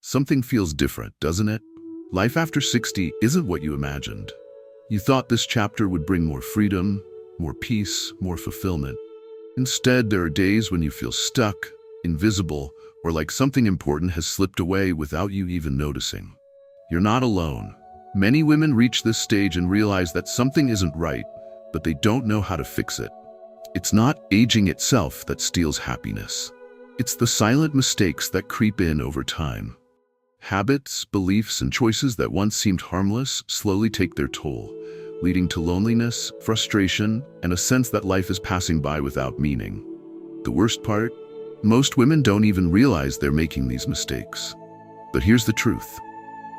Something feels different, doesn't it? Life after 60 isn't what you imagined. You thought this chapter would bring more freedom, more peace, more fulfillment. Instead, there are days when you feel stuck, invisible, or like something important has slipped away without you even noticing. You're not alone. Many women reach this stage and realize that something isn't right, but they don't know how to fix it. It's not aging itself that steals happiness. It's the silent mistakes that creep in over time. Habits, beliefs, and choices that once seemed harmless slowly take their toll, leading to loneliness, frustration, and a sense that life is passing by without meaning. The worst part? Most women don't even realize they're making these mistakes. But here's the truth.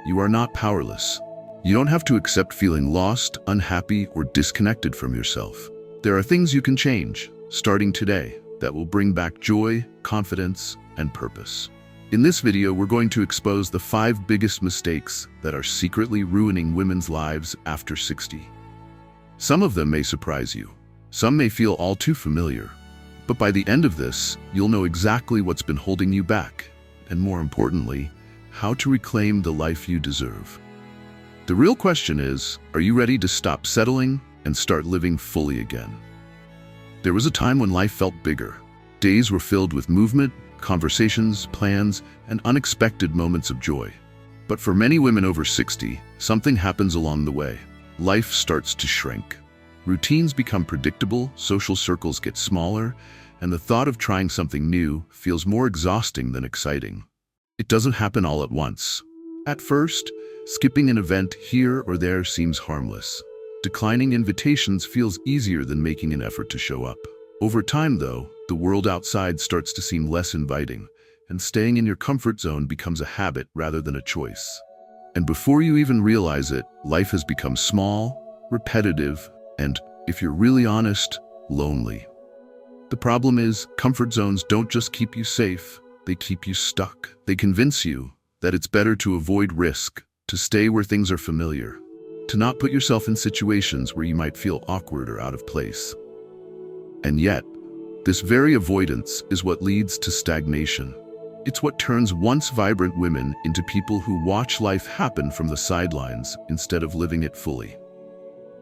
You are not powerless. You don't have to accept feeling lost, unhappy, or disconnected from yourself. There are things you can change, starting today, that will bring back joy, confidence, and purpose. In this video, we're going to expose the 5 biggest mistakes that are secretly ruining women's lives after 60. Some of them may surprise you. Some may feel all too familiar. But by the end of this, you'll know exactly what's been holding you back, and more importantly, how to reclaim the life you deserve. The real question is, are you ready to stop settling and start living fully again? There was a time when life felt bigger. Days were filled with movement, conversations, plans, and unexpected moments of joy. But for many women over 60, something happens along the way. Life starts to shrink. Routines become predictable, social circles get smaller, and the thought of trying something new feels more exhausting than exciting. It doesn't happen all at once. At first, skipping an event here or there seems harmless. Declining invitations feels easier than making an effort to show up. Over time, though, the world outside starts to seem less inviting, and staying in your comfort zone becomes a habit rather than a choice. And before you even realize it, life has become small, repetitive, and, if you're really honest, lonely. The problem is, comfort zones don't just keep you safe, they keep you stuck. They convince you that it's better to avoid risk, to stay where things are familiar, to not put yourself in situations where you might feel awkward or out of place. And yet, this very avoidance is what leads to stagnation. It's what turns once vibrant women into people who watch life happen from the sidelines instead of living it fully.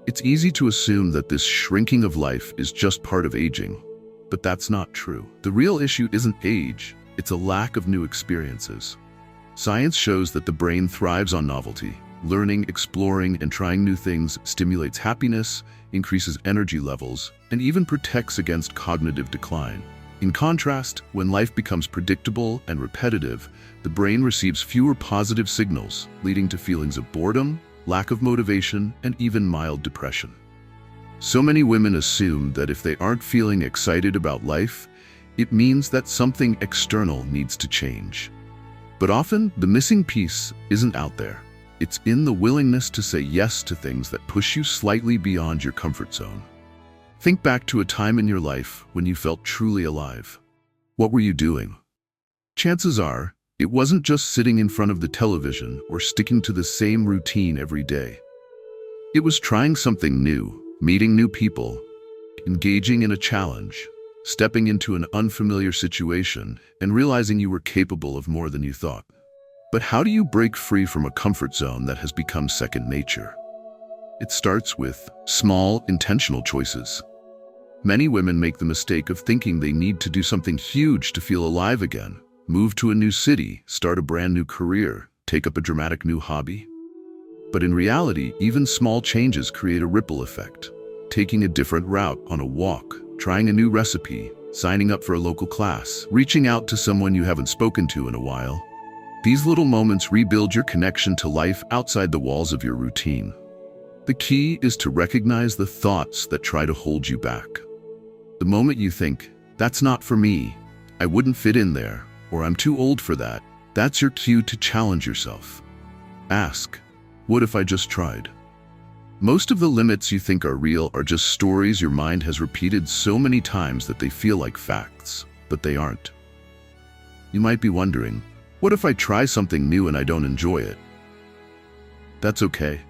It's easy to assume that this shrinking of life is just part of aging, but that's not true. The real issue isn't age, it's a lack of new experiences. Science shows that the brain thrives on novelty. Learning, exploring, and trying new things stimulates happiness, increases energy levels, and even protects against cognitive decline. In contrast, when life becomes predictable and repetitive, the brain receives fewer positive signals, leading to feelings of boredom, lack of motivation, and even mild depression. So many women assume that if they aren't feeling excited about life, it means that something external needs to change. But often, the missing piece isn't out there. It's in the willingness to say yes to things that push you slightly beyond your comfort zone. Think back to a time in your life when you felt truly alive. What were you doing? Chances are, it wasn't just sitting in front of the television or sticking to the same routine every day. It was trying something new, meeting new people, engaging in a challenge, stepping into an unfamiliar situation, and realizing you were capable of more than you thought. But how do you break free from a comfort zone that has become second nature? It starts with small, intentional choices. Many women make the mistake of thinking they need to do something huge to feel alive again. Move to a new city, start a brand new career, take up a dramatic new hobby. But in reality, even small changes create a ripple effect. Taking a different route on a walk, trying a new recipe, signing up for a local class, reaching out to someone you haven't spoken to in a while. These little moments rebuild your connection to life outside the walls of your routine. The key is to recognize the thoughts that try to hold you back. The moment you think, "That's not for me, I wouldn't fit in there," or "I'm too old for that," that's your cue to challenge yourself. Ask, what if I just tried? Most of the limits you think are real are just stories your mind has repeated so many times that they feel like facts, but they aren't. You might be wondering, what if I try something new and I don't enjoy it? That's okay.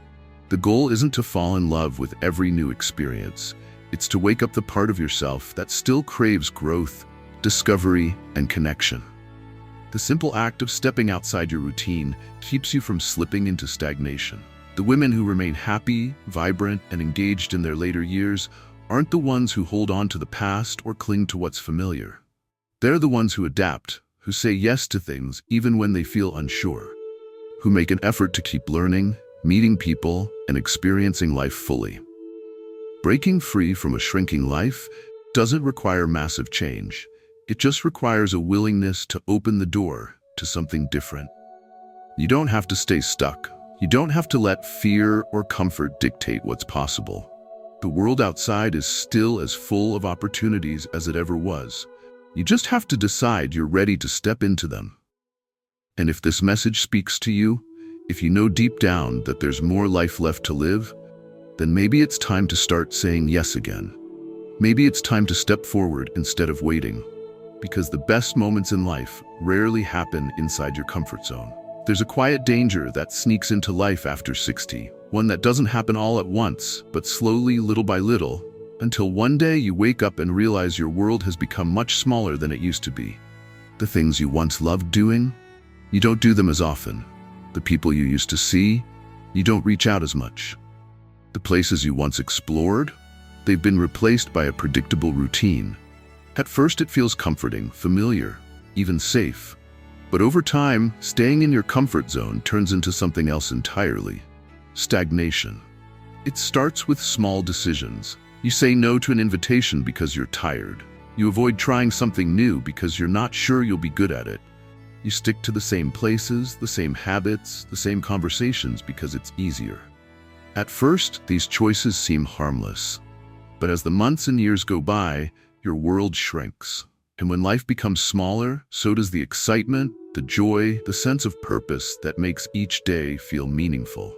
The goal isn't to fall in love with every new experience. It's to wake up the part of yourself that still craves growth, discovery, and connection. The The simple act of stepping outside your routine keeps you from slipping into stagnation. The women who remain happy, vibrant, and engaged in their later years aren't the ones who hold on to the past or cling to what's familiar. They're the ones who adapt, who say yes to things even when they feel unsure, who make an effort to keep learning, meeting people, and experiencing life fully. Breaking free from a shrinking life doesn't require massive change. It just requires a willingness to open the door to something different. You don't have to stay stuck. You don't have to let fear or comfort dictate what's possible. The world outside is still as full of opportunities as it ever was. You just have to decide you're ready to step into them. And if this message speaks to you, if you know deep down that there's more life left to live, then maybe it's time to start saying yes again. Maybe it's time to step forward instead of waiting. Because the best moments in life rarely happen inside your comfort zone. There's a quiet danger that sneaks into life after 60, one that doesn't happen all at once, but slowly, little by little, until one day you wake up and realize your world has become much smaller than it used to be. The things you once loved doing, you don't do them as often. The people you used to see, you don't reach out as much. The places you once explored, they've been replaced by a predictable routine. At first it feels comforting, familiar, even safe. But over time, staying in your comfort zone turns into something else entirely. Stagnation. It starts with small decisions. You say no to an invitation because you're tired. You avoid trying something new because you're not sure you'll be good at it. You stick to the same places, the same habits, the same conversations because it's easier. At first, these choices seem harmless. But as the months and years go by, your world shrinks. And when life becomes smaller, so does the excitement, the joy, the sense of purpose that makes each day feel meaningful.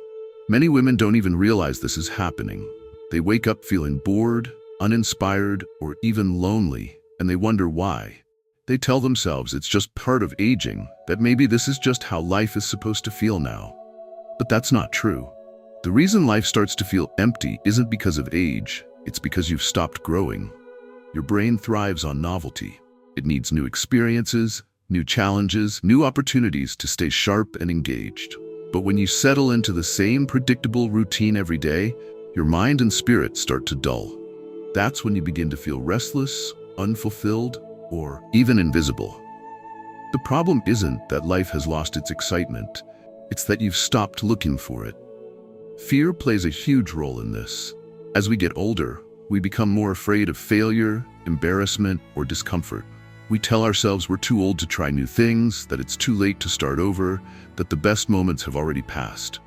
Many women don't even realize this is happening. They wake up feeling bored, uninspired, or even lonely, and they wonder why. They tell themselves it's just part of aging, that maybe this is just how life is supposed to feel now. But that's not true. The reason life starts to feel empty isn't because of age, it's because you've stopped growing. Your brain thrives on novelty. It needs new experiences, new challenges, new opportunities to stay sharp and engaged. But when you settle into the same predictable routine every day, your mind and spirit start to dull. That's when you begin to feel restless, unfulfilled, or even invisible. The problem isn't that life has lost its excitement, it's that you've stopped looking for it. Fear plays a huge role in this. As we get older, we become more afraid of failure, embarrassment, or discomfort. We tell ourselves we're too old to try new things, that it's too late to start over, that the best moments have already passed.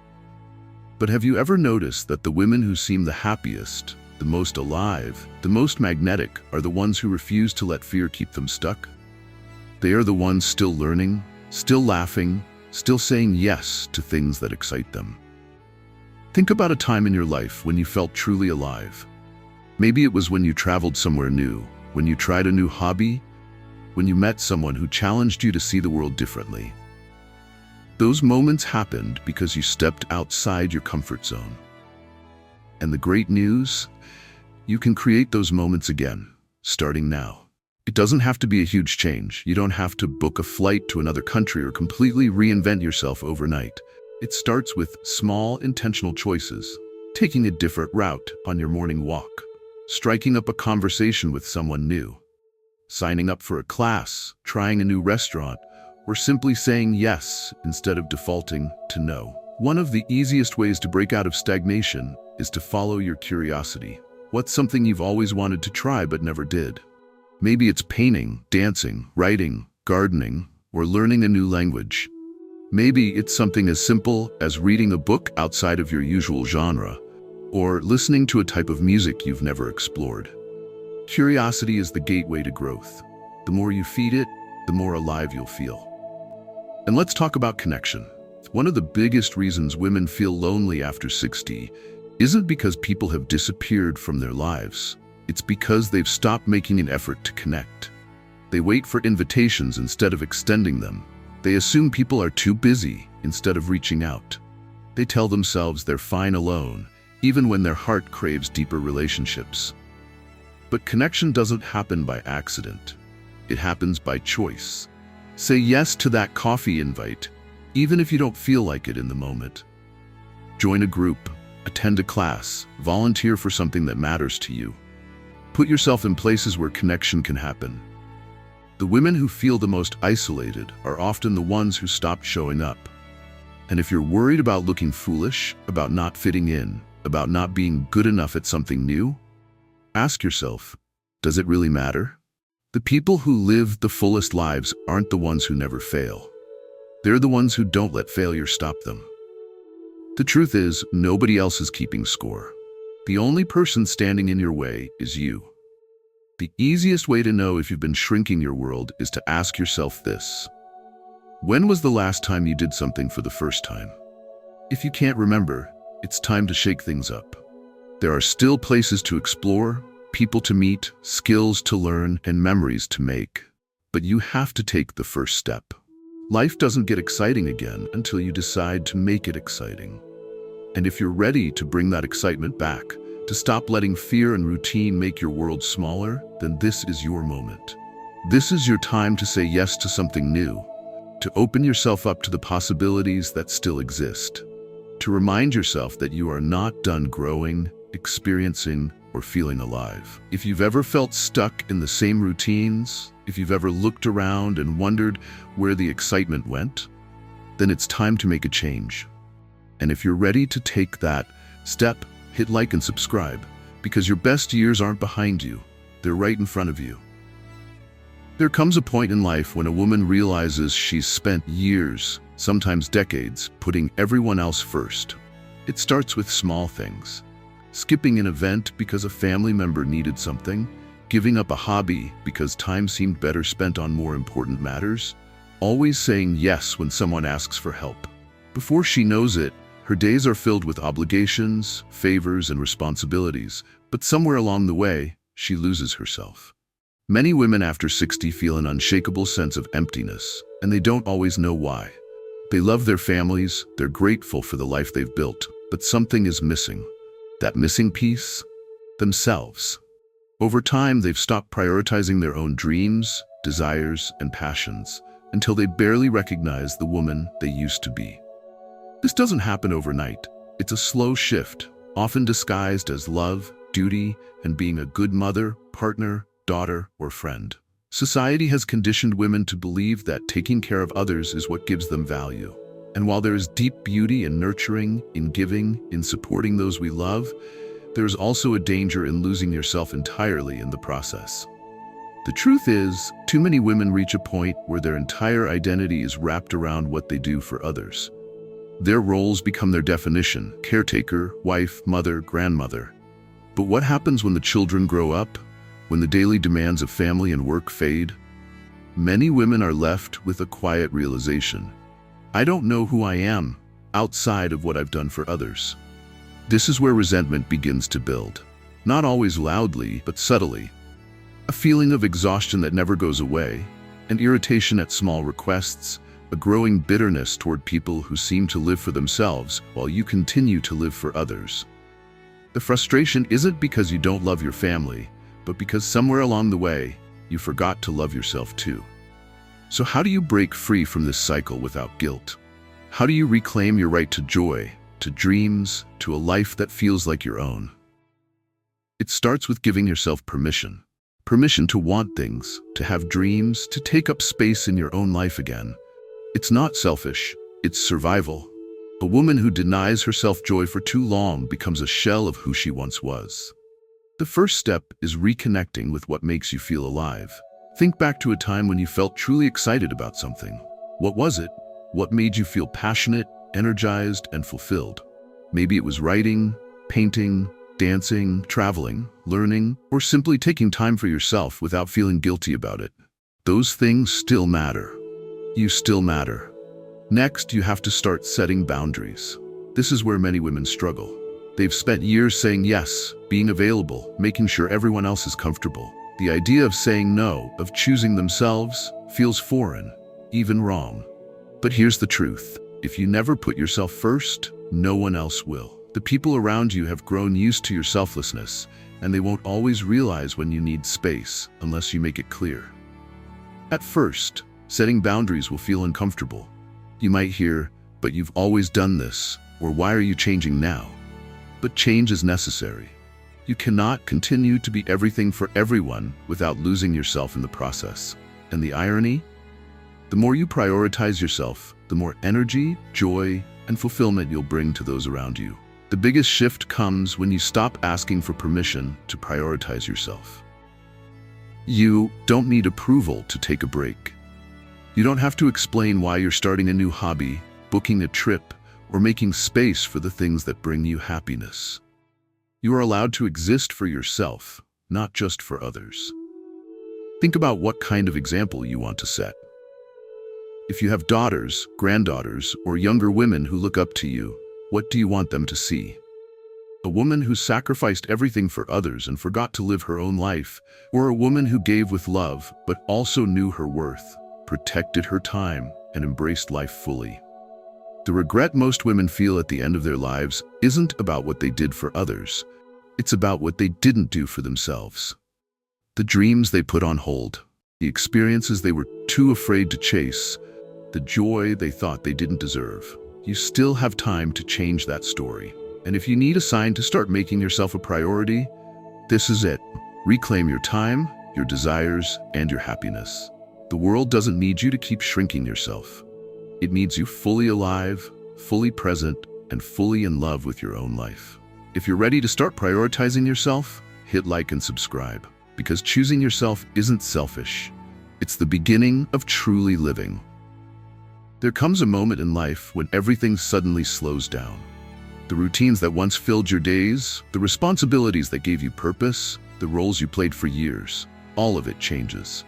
But have you ever noticed that the women who seem the happiest, the most alive, the most magnetic are the ones who refuse to let fear keep them stuck? They are the ones still learning, still laughing, still saying yes to things that excite them. Think about a time in your life when you felt truly alive. Maybe it was when you traveled somewhere new, when you tried a new hobby, when you met someone who challenged you to see the world differently. Those moments happened because you stepped outside your comfort zone. And the great news? You can create those moments again, starting now. It doesn't have to be a huge change. You don't have to book a flight to another country or completely reinvent yourself overnight. It starts with small, intentional choices. Taking a different route on your morning walk. Striking up a conversation with someone new. Signing up for a class, trying a new restaurant, or simply saying yes instead of defaulting to no. One of the easiest ways to break out of stagnation is to follow your curiosity. What's something you've always wanted to try but never did? Maybe it's painting, dancing, writing, gardening, or learning a new language. Maybe it's something as simple as reading a book outside of your usual genre, or listening to a type of music you've never explored. Curiosity is the gateway to growth. The more you feed it, the more alive you'll feel. And let's talk about connection. One of the biggest reasons women feel lonely after 60 isn't because people have disappeared from their lives. It's because they've stopped making an effort to connect. They wait for invitations instead of extending them. They assume people are too busy instead of reaching out. They tell themselves they're fine alone, even when their heart craves deeper relationships. But connection doesn't happen by accident. It happens by choice. Say yes to that coffee invite, even if you don't feel like it in the moment. Join a group, attend a class, volunteer for something that matters to you. Put yourself in places where connection can happen. The women who feel the most isolated are often the ones who stopped showing up. And if you're worried about looking foolish, about not fitting in, about not being good enough at something new, ask yourself, does it really matter? The people who live the fullest lives aren't the ones who never fail. They're the ones who don't let failure stop them. The truth is, nobody else is keeping score. The only person standing in your way is you. The easiest way to know if you've been shrinking your world is to ask yourself this. When was the last time you did something for the first time? If you can't remember, it's time to shake things up. There are still places to explore, people to meet, skills to learn, and memories to make. But you have to take the first step. Life doesn't get exciting again until you decide to make it exciting. And if you're ready to bring that excitement back, to stop letting fear and routine make your world smaller, then this is your moment. This is your time to say yes to something new, to open yourself up to the possibilities that still exist, to remind yourself that you are not done growing, experiencing, or feeling alive. If you've ever felt stuck in the same routines, if you've ever looked around and wondered where the excitement went, then it's time to make a change. And if you're ready to take that step, hit like and subscribe, because your best years aren't behind you, they're right in front of you. There comes a point in life when a woman realizes she's spent years, sometimes decades, putting everyone else first. It starts with small things. Skipping an event because a family member needed something, giving up a hobby because time seemed better spent on more important matters, always saying yes when someone asks for help. Before she knows it, her days are filled with obligations, favors, and responsibilities, but somewhere along the way, she loses herself. Many women after 60 feel an unshakable sense of emptiness, and they don't always know why. They love their families, they're grateful for the life they've built, but something is missing. That missing piece? Themselves. Over time, they've stopped prioritizing their own dreams, desires, and passions, until they barely recognize the woman they used to be. This doesn't happen overnight. It's a slow shift, often disguised as love, duty, and being a good mother, partner, daughter, or friend. Society has conditioned women to believe that taking care of others is what gives them value. And while there is deep beauty in nurturing, in giving, in supporting those we love, there is also a danger in losing yourself entirely in the process. The truth is, too many women reach a point where their entire identity is wrapped around what they do for others. Their roles become their definition: caretaker, wife, mother, grandmother. But what happens when the children grow up? When the daily demands of family and work fade? Many women are left with a quiet realization: I don't know who I am outside of what I've done for others. This is where resentment begins to build. Not always loudly, but subtly. A feeling of exhaustion that never goes away, an irritation at small requests, a growing bitterness toward people who seem to live for themselves while you continue to live for others. The frustration isn't because you don't love your family, but because somewhere along the way, you forgot to love yourself too. So how do you break free from this cycle without guilt? How do you reclaim your right to joy, to dreams, to a life that feels like your own? It starts with giving yourself permission. Permission to want things, to have dreams, to take up space in your own life again. It's not selfish, it's survival. A woman who denies herself joy for too long becomes a shell of who she once was. The first step is reconnecting with what makes you feel alive. Think back to a time when you felt truly excited about something. What was it? What made you feel passionate, energized, and fulfilled? Maybe it was writing, painting, dancing, traveling, learning, or simply taking time for yourself without feeling guilty about it. Those things still matter. You still matter. Next, you have to start setting boundaries. This is where many women struggle. They've spent years saying yes, being available, making sure everyone else is comfortable. The idea of saying no, of choosing themselves, feels foreign, even wrong. But here's the truth. If you never put yourself first, no one else will. The people around you have grown used to your selflessness, and they won't always realize when you need space unless you make it clear. At first, Setting boundaries will feel uncomfortable. You might hear, "But you've always done this," or "Why are you changing now?" But change is necessary. You cannot continue to be everything for everyone without losing yourself in the process. And the irony? The more you prioritize yourself, the more energy, joy, and fulfillment you'll bring to those around you. The biggest shift comes when you stop asking for permission to prioritize yourself. You don't need approval to take a break. You don't have to explain why you're starting a new hobby, booking a trip, or making space for the things that bring you happiness. You are allowed to exist for yourself, not just for others. Think about what kind of example you want to set. If you have daughters, granddaughters, or younger women who look up to you, what do you want them to see? A woman who sacrificed everything for others and forgot to live her own life, or a woman who gave with love but also knew her worth, protected her time, and embraced life fully? The regret most women feel at the end of their lives isn't about what they did for others. It's about what they didn't do for themselves. The dreams they put on hold, the experiences they were too afraid to chase, the joy they thought they didn't deserve. You still have time to change that story. And if you need a sign to start making yourself a priority, this is it. Reclaim your time, your desires, and your happiness. The world doesn't need you to keep shrinking yourself. It needs you fully alive, fully present, and fully in love with your own life. If you're ready to start prioritizing yourself, hit like and subscribe, because choosing yourself isn't selfish. It's the beginning of truly living. There comes a moment in life when everything suddenly slows down. The routines that once filled your days, the responsibilities that gave you purpose, the roles you played for years, all of it changes.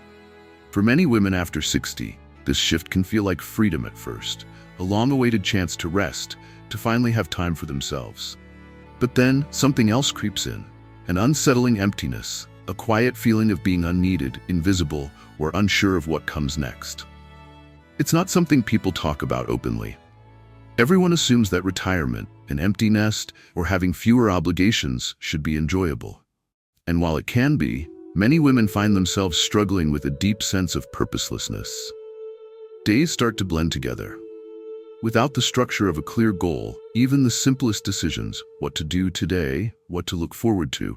For many women after 60, this shift can feel like freedom at first, a long-awaited chance to rest, to finally have time for themselves. But then something else creeps in, an unsettling emptiness, a quiet feeling of being unneeded, invisible, or unsure of what comes next. It's not something people talk about openly. Everyone assumes that retirement, an empty nest, or having fewer obligations should be enjoyable. And while it can be, many women find themselves struggling with a deep sense of purposelessness. Days start to blend together. Without the structure of a clear goal, even the simplest decisions, what to do today, what to look forward to,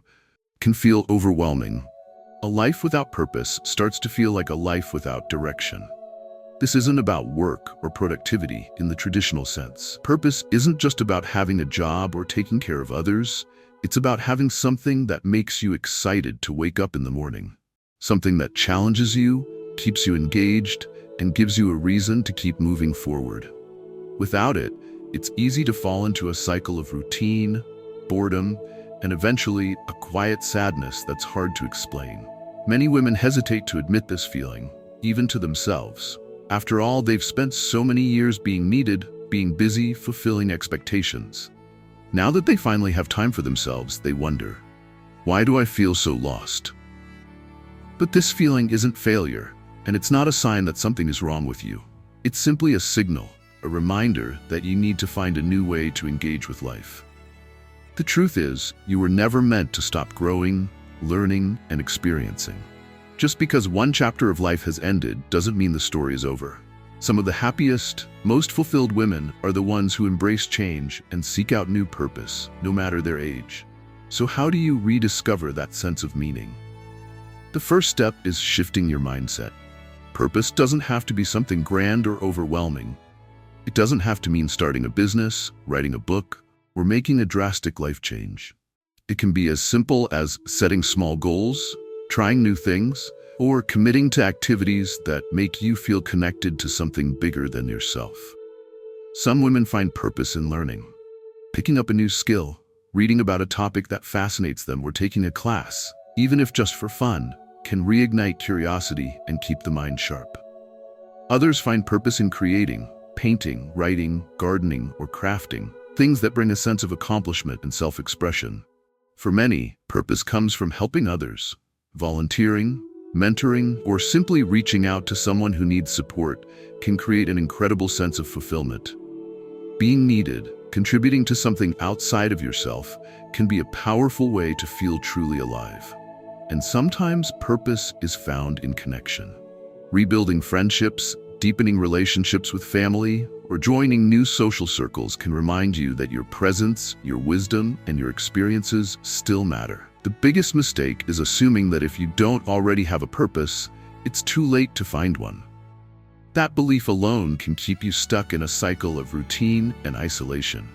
can feel overwhelming. A life without purpose starts to feel like a life without direction. This isn't about work or productivity in the traditional sense. Purpose isn't just about having a job or taking care of others. It's about having something that makes you excited to wake up in the morning. Something that challenges you, keeps you engaged, and gives you a reason to keep moving forward. Without it, it's easy to fall into a cycle of routine, boredom, and eventually a quiet sadness that's hard to explain. Many women hesitate to admit this feeling, even to themselves. After all, they've spent so many years being needed, being busy, fulfilling expectations. Now that they finally have time for themselves, they wonder, why do I feel so lost? But this feeling isn't failure, and it's not a sign that something is wrong with you. It's simply a signal, a reminder that you need to find a new way to engage with life. The truth is, you were never meant to stop growing, learning, and experiencing. Just because one chapter of life has ended doesn't mean the story is over. Some of the happiest, most fulfilled women are the ones who embrace change and seek out new purpose, no matter their age. So how do you rediscover that sense of meaning? The first step is shifting your mindset. Purpose doesn't have to be something grand or overwhelming. It doesn't have to mean starting a business, writing a book, or making a drastic life change. It can be as simple as setting small goals, trying new things, or committing to activities that make you feel connected to something bigger than yourself. Some women find purpose in learning. Picking up a new skill, reading about a topic that fascinates them, or taking a class, even if just for fun, can reignite curiosity and keep the mind sharp. Others find purpose in creating, painting, writing, gardening, or crafting, things that bring a sense of accomplishment and self-expression. For many, purpose comes from helping others. Volunteering, mentoring, or simply reaching out to someone who needs support can create an incredible sense of fulfillment. Being needed, contributing to something outside of yourself, can be a powerful way to feel truly alive. And sometimes purpose is found in connection. Rebuilding friendships, deepening relationships with family, or joining new social circles can remind you that your presence, your wisdom, and your experiences still matter. The biggest mistake is assuming that if you don't already have a purpose, it's too late to find one. That belief alone can keep you stuck in a cycle of routine and isolation.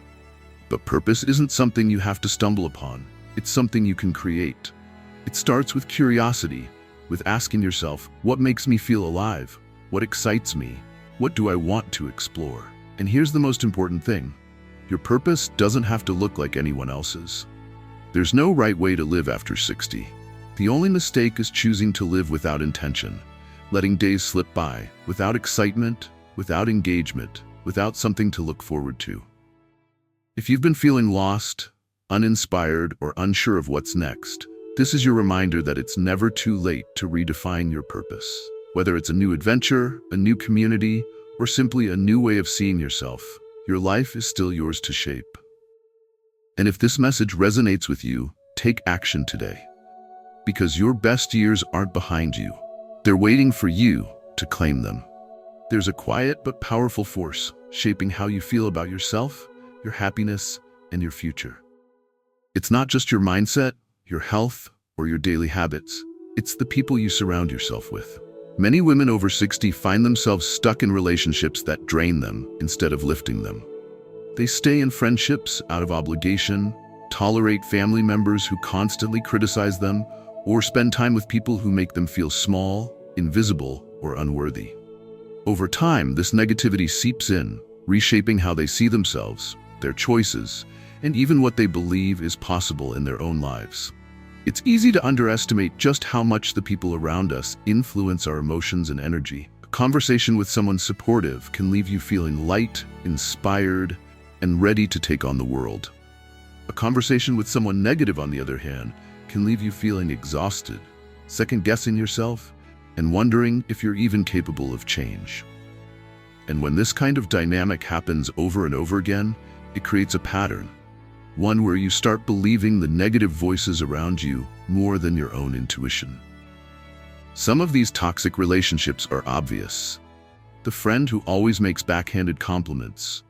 But purpose isn't something you have to stumble upon. It's something you can create. It starts with curiosity, with asking yourself, what makes me feel alive? What excites me? What do I want to explore? And here's the most important thing. Your purpose doesn't have to look like anyone else's. There's no right way to live after 60. The only mistake is choosing to live without intention, letting days slip by, without excitement, without engagement, without something to look forward to. If you've been feeling lost, uninspired, or unsure of what's next, this is your reminder that it's never too late to redefine your purpose. Whether it's a new adventure, a new community, or simply a new way of seeing yourself, your life is still yours to shape. And if this message resonates with you, take action today. Because your best years aren't behind you. They're waiting for you to claim them. There's a quiet but powerful force shaping how you feel about yourself, your happiness, and your future. It's not just your mindset, your health, or your daily habits. It's the people you surround yourself with. Many women over 60 find themselves stuck in relationships that drain them instead of lifting them. They stay in friendships out of obligation, tolerate family members who constantly criticize them, or spend time with people who make them feel small, invisible, or unworthy. Over time, this negativity seeps in, reshaping how they see themselves, their choices, and even what they believe is possible in their own lives. It's easy to underestimate just how much the people around us influence our emotions and energy. A conversation with someone supportive can leave you feeling light, inspired, and ready to take on the world. A conversation with someone negative, on the other hand, can leave you feeling exhausted, second-guessing yourself, and wondering if you're even capable of change. And when this kind of dynamic happens over and over again, it creates a pattern. One where you start believing the negative voices around you more than your own intuition. Some of these toxic relationships are obvious. The friend who always makes backhanded compliments,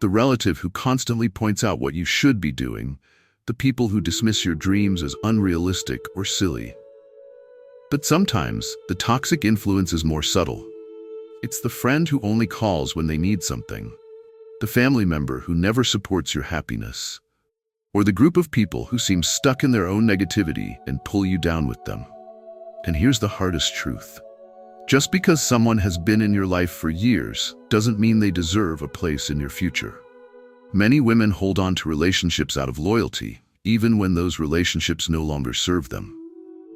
the relative who constantly points out what you should be doing, the people who dismiss your dreams as unrealistic or silly. But sometimes, the toxic influence is more subtle. It's the friend who only calls when they need something, the family member who never supports your happiness, or the group of people who seem stuck in their own negativity and pull you down with them. And here's the hardest truth. Just because someone has been in your life for years doesn't mean they deserve a place in your future. Many women hold on to relationships out of loyalty, even when those relationships no longer serve them.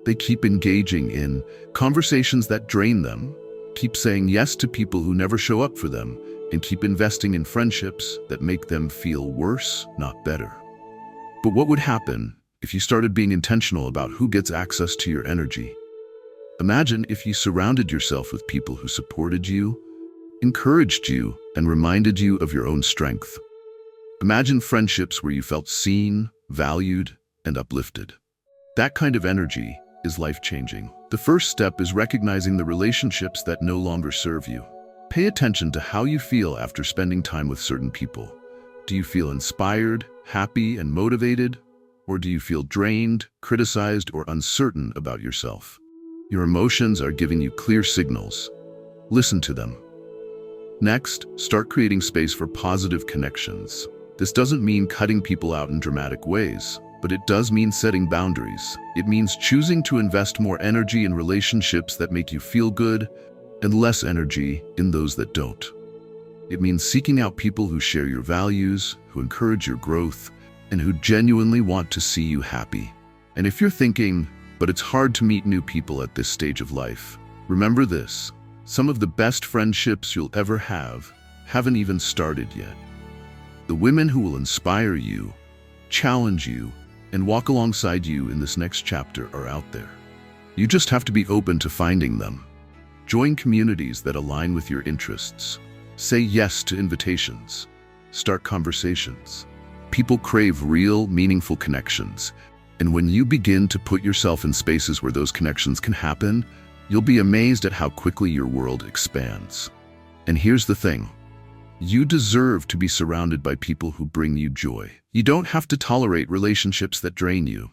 They keep engaging in conversations that drain them, keep saying yes to people who never show up for them, and keep investing in friendships that make them feel worse, not better. But what would happen if you started being intentional about who gets access to your energy? Imagine if you surrounded yourself with people who supported you, encouraged you, and reminded you of your own strength. Imagine friendships where you felt seen, valued, and uplifted. That kind of energy is life-changing. The first step is recognizing the relationships that no longer serve you. Pay attention to how you feel after spending time with certain people. Do you feel inspired, happy, and motivated? Or do you feel drained, criticized, or uncertain about yourself? Your emotions are giving you clear signals. Listen to them. Next, start creating space for positive connections. This doesn't mean cutting people out in dramatic ways, but it does mean setting boundaries. It means choosing to invest more energy in relationships that make you feel good and less energy in those that don't. It means seeking out people who share your values, who encourage your growth, and who genuinely want to see you happy. And if you're thinking, but it's hard to meet new people at this stage of life, remember this: some of the best friendships you'll ever have haven't even started yet. The women who will inspire you, challenge you, and walk alongside you in this next chapter are out there. You just have to be open to finding them. Join communities that align with your interests. Say yes to invitations. Start conversations. People crave real, meaningful connections. And when you begin to put yourself in spaces where those connections can happen, you'll be amazed at how quickly your world expands. And here's the thing. You deserve to be surrounded by people who bring you joy. You don't have to tolerate relationships that drain you.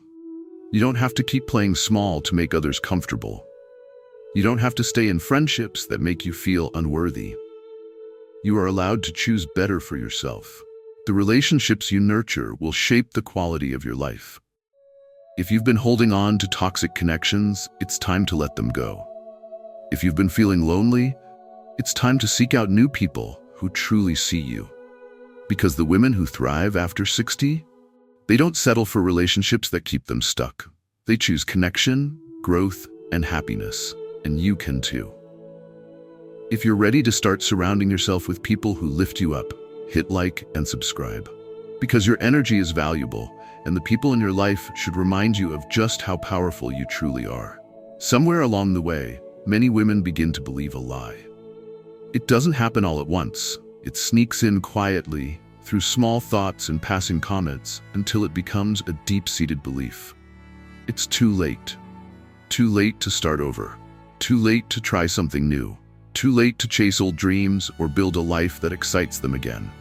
You don't have to keep playing small to make others comfortable. You don't have to stay in friendships that make you feel unworthy. You are allowed to choose better for yourself. The relationships you nurture will shape the quality of your life. If you've been holding on to toxic connections, it's time to let them go. If you've been feeling lonely, it's time to seek out new people who truly see you. Because the women who thrive after 60, they don't settle for relationships that keep them stuck. They choose connection, growth, and happiness. And you can too. If you're ready to start surrounding yourself with people who lift you up, hit like and subscribe. Because your energy is valuable, and the people in your life should remind you of just how powerful you truly are. Somewhere along the way, many women begin to believe a lie. It doesn't happen all at once. It sneaks in quietly, through small thoughts and passing comments, until it becomes a deep-seated belief. It's too late. Too late to start over. Too late to try something new. Too late to chase old dreams or build a life that excites them again.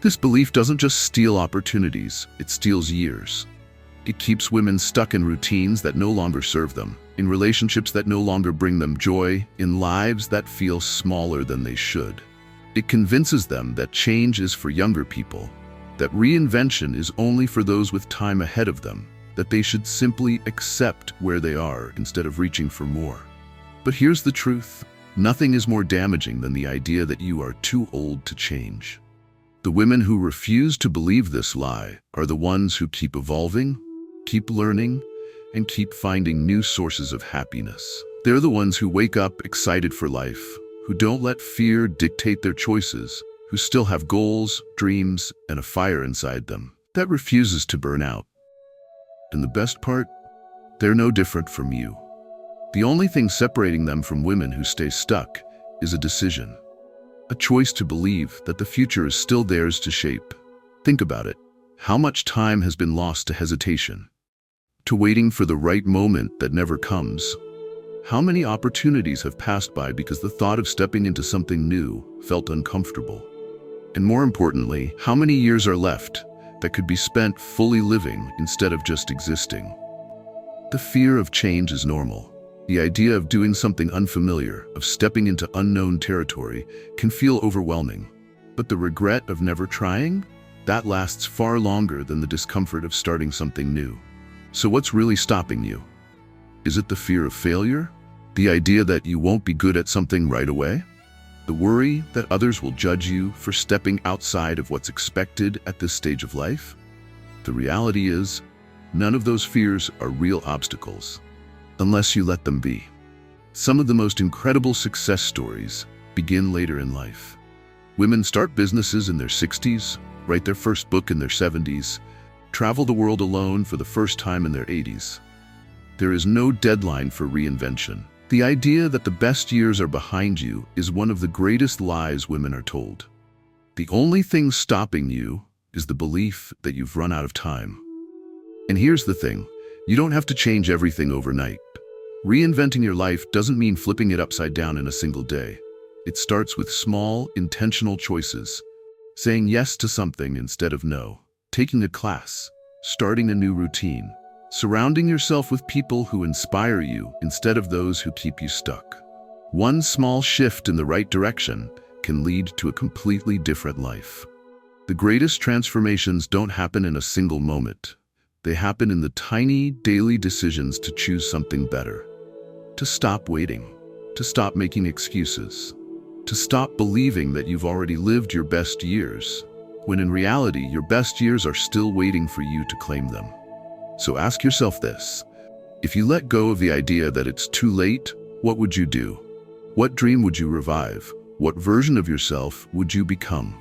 This belief doesn't just steal opportunities, it steals years. It keeps women stuck in routines that no longer serve them, in relationships that no longer bring them joy, in lives that feel smaller than they should. It convinces them that change is for younger people, that reinvention is only for those with time ahead of them, that they should simply accept where they are instead of reaching for more. But here's the truth. Nothing is more damaging than the idea that you are too old to change. The women who refuse to believe this lie are the ones who keep evolving, keep learning, and keep finding new sources of happiness. They're the ones who wake up excited for life, who don't let fear dictate their choices, who still have goals, dreams, and a fire inside them that refuses to burn out. And the best part? They're no different from you. The only thing separating them from women who stay stuck is a decision. A choice to believe that the future is still theirs to shape. Think about it. How much time has been lost to hesitation? To waiting for the right moment that never comes? How many opportunities have passed by because the thought of stepping into something new felt uncomfortable? And more importantly, how many years are left that could be spent fully living instead of just existing? The fear of change is normal. The idea of doing something unfamiliar, of stepping into unknown territory, can feel overwhelming. But the regret of never trying? That lasts far longer than the discomfort of starting something new. So what's really stopping you? Is it the fear of failure? The idea that you won't be good at something right away? The worry that others will judge you for stepping outside of what's expected at this stage of life? The reality is, none of those fears are real obstacles, unless you let them be. Some of the most incredible success stories begin later in life. Women start businesses in their 60s, write their first book in their 70s, travel the world alone for the first time in their 80s. There is no deadline for reinvention. The idea that the best years are behind you is one of the greatest lies women are told. The only thing stopping you is the belief that you've run out of time. And here's the thing, you don't have to change everything overnight. Reinventing your life doesn't mean flipping it upside down in a single day. It starts with small, intentional choices. Saying yes to something instead of no. Taking a class. Starting a new routine. Surrounding yourself with people who inspire you instead of those who keep you stuck. One small shift in the right direction can lead to a completely different life. The greatest transformations don't happen in a single moment. They happen in the tiny, daily decisions to choose something better. To stop waiting. To stop making excuses. To stop believing that you've already lived your best years, when in reality, your best years are still waiting for you to claim them. So ask yourself this. If you let go of the idea that it's too late, what would you do? What dream would you revive? What version of yourself would you become?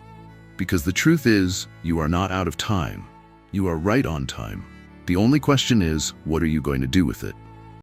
Because the truth is, you are not out of time. You are right on time. The only question is, what are you going to do with it?